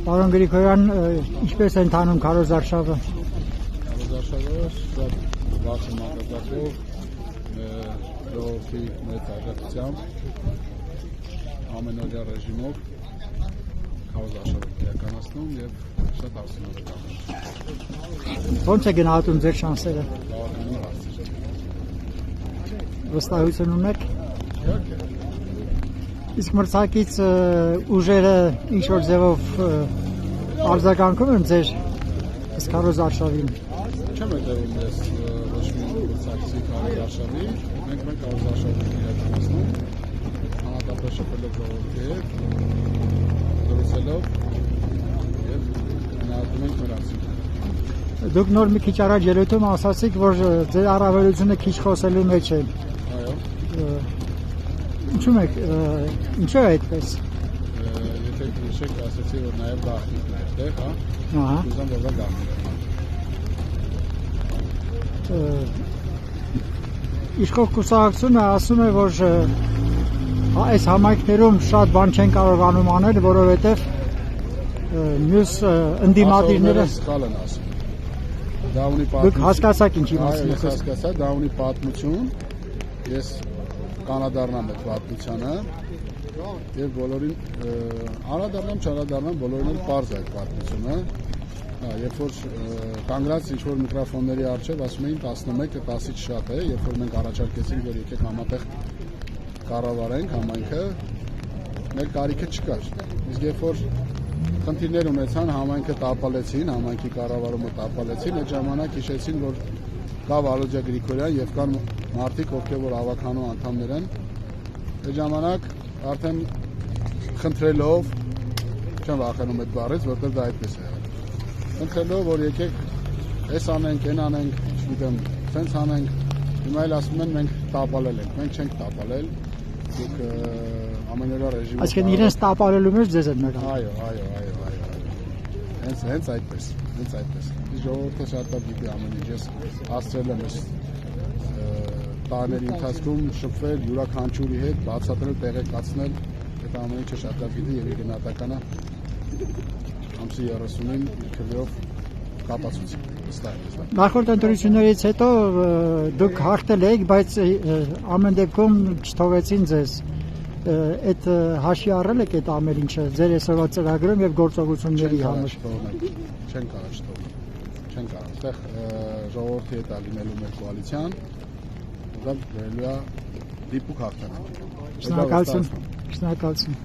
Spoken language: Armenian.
Պարոն Գրիգորյան, ինչպես են տանում քարոզարշավը։ Քարոզարշավը շատ բարձր մակարդակով ժողովրդի մեծ աջակցությամբ ամենօրյա ռեժիմով քարոզարշավը իրականացնում եւ շատ արդյունավետ։ Ո՞նց է գնահատում ձեր շանսերը։ Բավականին բարձր։ Վստահություն ունեք։ Իսկ մրցակից ուժերը ինչ-որ ձևով արձագանքում են ձեր քարոզարշավին։ Չեմ հետևում ես ոչ մի մրցակցի քարոզարշավի, մենք քարոզարշավը իրականացնում, անհատապես շփելով ժողովրդի հետ, դրսելով եւ գնահատում ենք նրանցին։ Դուք նոր մի քիչ առաջ ելույթում ասացիք, որ ձեր առավելությունը քիչ խոսելու մեջ է։ Այո։ Ինչու՞ է այդպես։ Եթե հիշեք, ասացի, որ նաև գաղտնիքն է այդտեղ, հա։ Ահա։ Ուզում որ դա գաղտնիք է։ Իշխող կուսակցությունը ասում է, որ այս համայնքներում շատ բան չեն կարողանում անել, որովհետև մյուս ընդդիմադիրները սխալ են ասում։ Դա ունի Դուք պատմություն։ հասկացաք ինչի մասին Ես հասկացա, դա ունի պատմություն։ Ես կանադառնամ այդ պատմությանը եւ բոլորին անդրադառնամ, չանդրադառնամ, բոլորին էլ պարզ է այդ պատմությունը։ Երբ որ կանգնած ինչ-որ միկրոֆոնների առջև ասում էին 11-ը 10-ից շատ է, երբ որ մենք առաջարկեցինք, որ եկեք համատեղ կառավարենք համայնքը, մեր կարիքը չկար։ Իսկ երբ որ խնդիրներ ունեցան, համայնքը տապալեցին, համայնքի կառավարումը տապալեցին, այդ ժամանակ հիշեցին, որ կա Վալոդյա Գրիգորյան եւ կան մարդիկ, ովքեր որ ավականու անդամներ են, այդ ժամանակ արդեն խնդրելով, չեմ վախենում այդ բառից, որտեղ դա այդպես է եղել։ Խնդրելով, որ եկեք, այս անենք, այն անենք, չգիտեմ, սենց անենք, հիմա էլ ասում են մենք տապալել ենք, մենք չենք տապալել, դուք ամենօրյա ռեժիմով։ Այսինքն իրենց տապալելու մեջ ձեզ են մեղադրում։ Այո։ Հենց այդպես։ Ժողովուրդը շատ լավ գիտի ամեն ինչ, ես հասցրել եմ այս տարիների ընթացքում շփվել յուրաքանչյուրի հետ, բացատրել, տեղեկացնել, այդ ամեն ինչը շատ լավ գիտի եւ գնահատականը ամսի 30-ին քրեով կապացուցի։ Նախորդ ընտրություններից հետո դուք հաղթել եք, բայց ամեն դեպքում չթողեցին ձեզ։ Այդ հաշվի առել եք այդ ամեն ինչը ձեր այսօրվա ծրագրում եւ գործողությունների համար։ Չեն կարող չթողնել։ Այդտեղ ժողովրդի հետ լինելու մեր կոալիցիան, դա վերելու է դիպուկ հաղթանակ։ Շնորհակալություն։